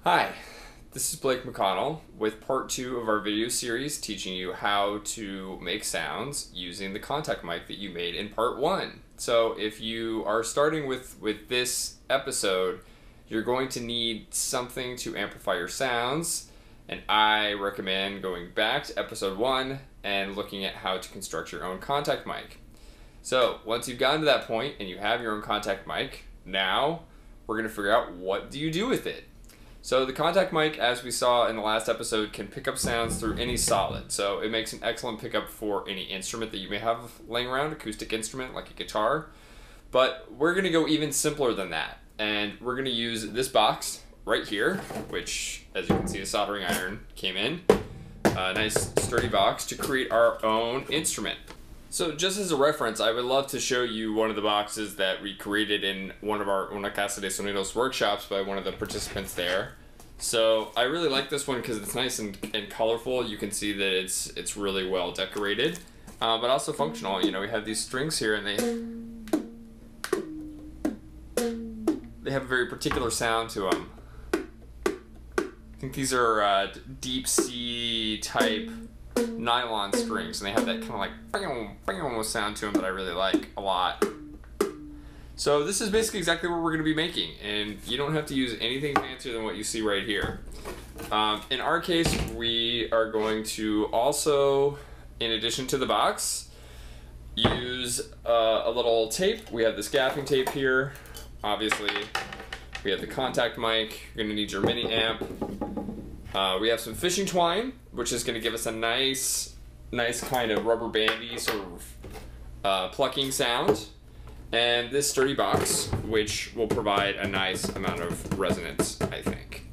Hi, this is Blake McConnell with part 2 of our video series teaching you how to make sounds using the contact mic that you made in part 1. So if you are starting with this episode, you're going to need something to amplify your sounds, and I recommend going back to episode 1 and looking at how to construct your own contact mic. So once you've gotten to that point and you have your own contact mic, now we're going to figure out what do you do with it. So the contact mic, as we saw in the last episode, can pick up sounds through any solid. So it makes an excellent pickup for any instrument that you may have laying around, acoustic instrument like a guitar. But we're going to go even simpler than that. And we're going to use this box right here, which, as you can see, a soldering iron came in. A nice sturdy box to create our own instrument. So just as a reference, I would love to show you one of the boxes that we created in one of our Una Casa de Sonidos workshops by one of the participants there. So I really like this one because it's nice and colorful. You can see that it's really well decorated, but also functional. You know, we have these strings here and they have a very particular sound to them. I think these are deep C type nylon strings, and they have that kind of like bing sound to them that I really like a lot. So this is basically exactly what we're going to be making, and you don't have to use anything fancier than what you see right here. In our case, we are going to also, in addition to the box, use a little tape. We have this gaffing tape here. Obviously, we have the contact mic. You're going to need your mini amp. We have some fishing twine, which is going to give us a nice kind of rubber bandy sort of plucking sound. And this sturdy box, which will provide a nice amount of resonance, I think.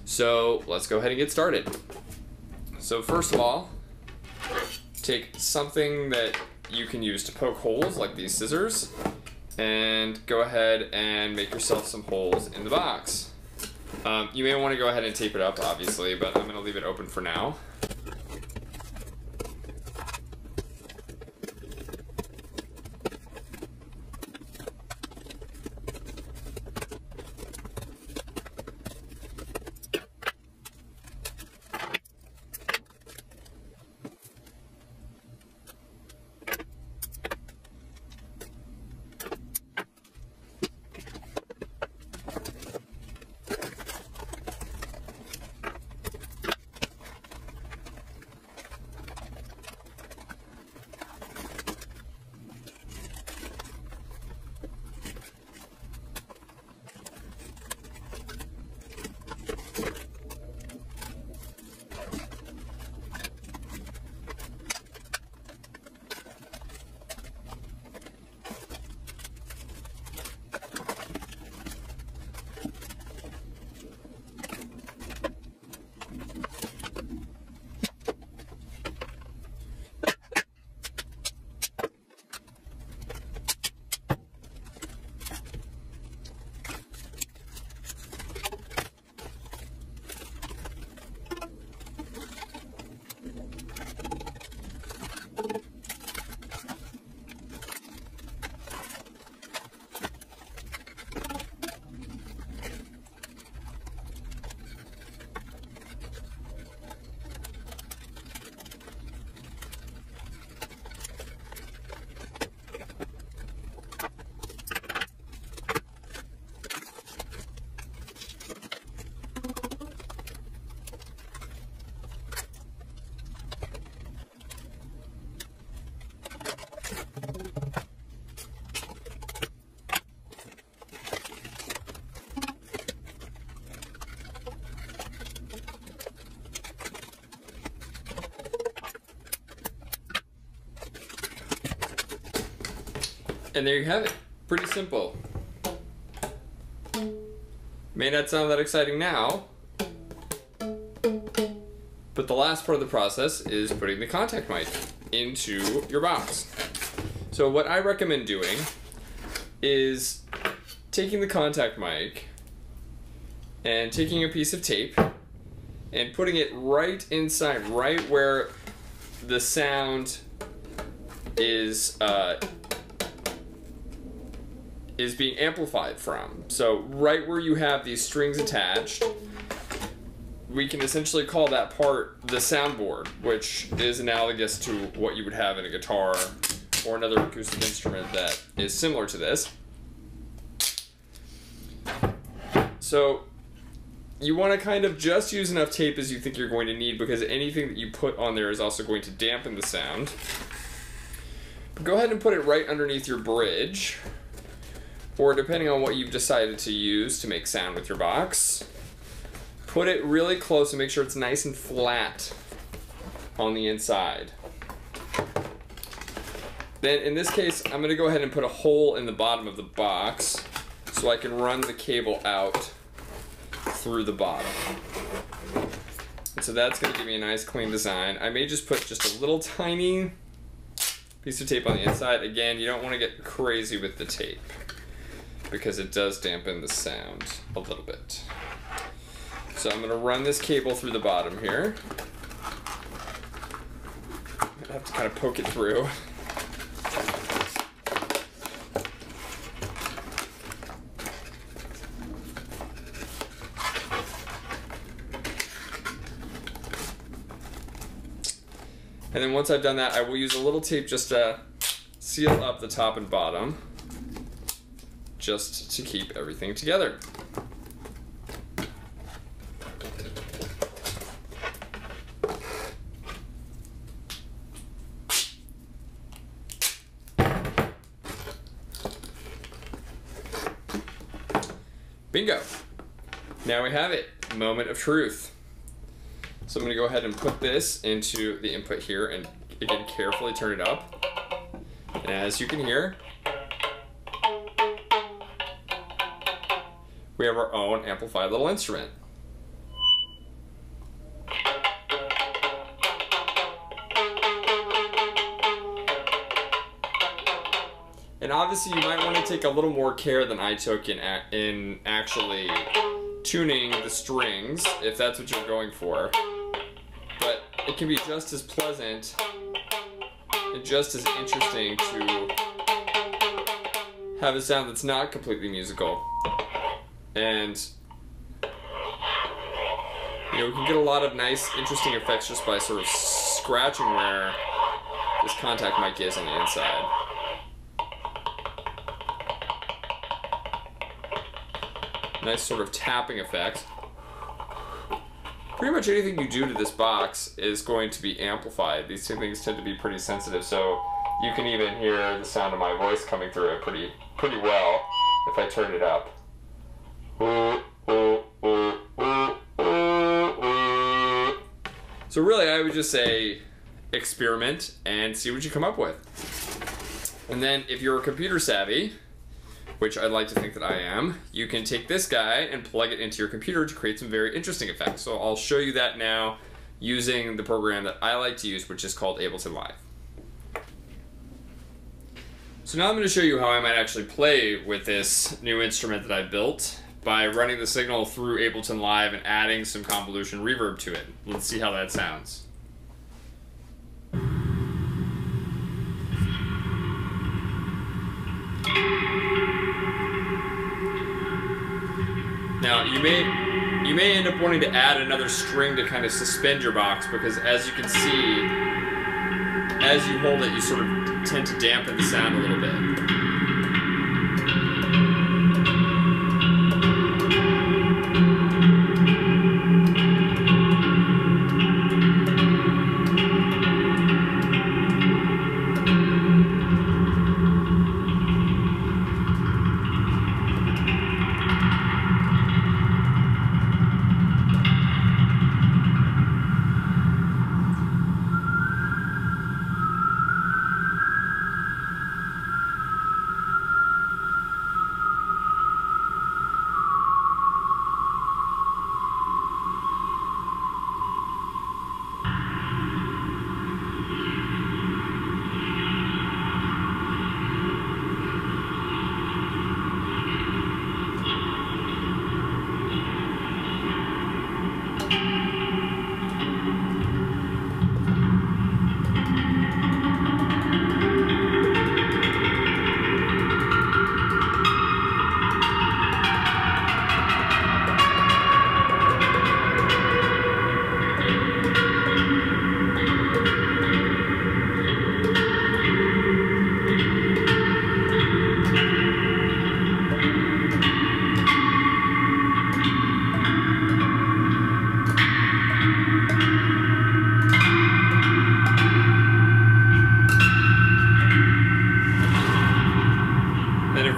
So let's go ahead and get started. So first of all, take something that you can use to poke holes, like these scissors, and go ahead and make yourself some holes in the box. You may want to go ahead and tape it up, obviously, but I'm going to leave it open for now. And there you have it. Pretty simple. May not sound that exciting now, but the last part of the process is putting the contact mic into your box. So what I recommend doing is taking the contact mic and taking a piece of tape and putting it right inside, right where the sound is being amplified from. So right where you have these strings attached, we can essentially call that part the soundboard, which is analogous to what you would have in a guitar or another acoustic instrument that is similar to this. So you want to kind of just use enough tape as you think you're going to need, because anything that you put on there is also going to dampen the sound. But go ahead and put it right underneath your bridge, or depending on what you've decided to use to make sound with your box. Put it really close and make sure it's nice and flat on the inside. Then in this case, I'm going to go ahead and put a hole in the bottom of the box so I can run the cable out through the bottom. And so that's going to give me a nice clean design. I may just put just a little tiny piece of tape on the inside. Again, you don't want to get crazy with the tape because it does dampen the sound a little bit. So I'm going to run this cable through the bottom here. I'm going to have to kind of poke it through. And then once I've done that, I will use a little tape just to seal up the top and bottom, just to keep everything together. Bingo! Now we have it. Moment of truth. So I'm going to go ahead and put this into the input here and again carefully turn it up. And as you can hear, we have our own amplified little instrument. And obviously you might want to take a little more care than I took in actually tuning the strings, if that's what you're going for. But it can be just as pleasant and just as interesting to have a sound that's not completely musical. And you know, we can get a lot of nice, interesting effects just by sort of scratching where this contact mic is on the inside. Nice sort of tapping effect. Pretty much anything you do to this box is going to be amplified. These two things tend to be pretty sensitive, so you can even hear the sound of my voice coming through it pretty well if I turn it up. So really, I would just say experiment and see what you come up with. And then if you're computer savvy, which I'd like to think that I am, you can take this guy and plug it into your computer to create some very interesting effects. So I'll show you that now using the program that I like to use, which is called Ableton Live. So now I'm going to show you how I might actually play with this new instrument that I built by running the signal through Ableton Live and adding some convolution reverb to it. Let's see how that sounds. Now, you may end up wanting to add another string to kind of suspend your box, because as you can see, as you hold it, you sort of tend to dampen the sound a little bit.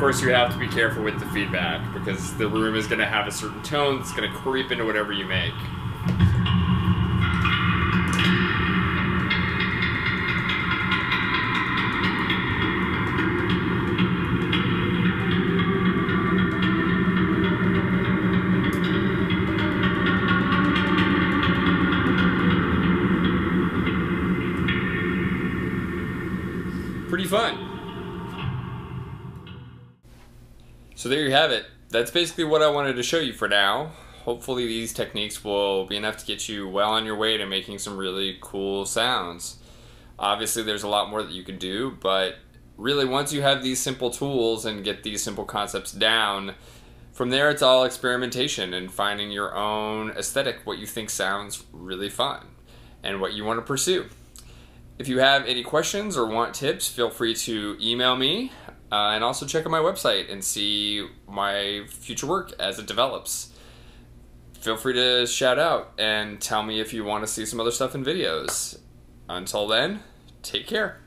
course, you have to be careful with the feedback because the room is going to have a certain tone that's going to creep into whatever you make. Pretty fun. So there you have it. That's basically what I wanted to show you for now. Hopefully these techniques will be enough to get you well on your way to making some really cool sounds. Obviously there's a lot more that you can do, but really once you have these simple tools and get these simple concepts down, from there it's all experimentation and finding your own aesthetic, what you think sounds really fun and what you want to pursue. If you have any questions or want tips, feel free to email me and also check out my website and see my future work as it develops. Feel free to shout out and tell me if you want to see some other stuff in videos. Until then, take care.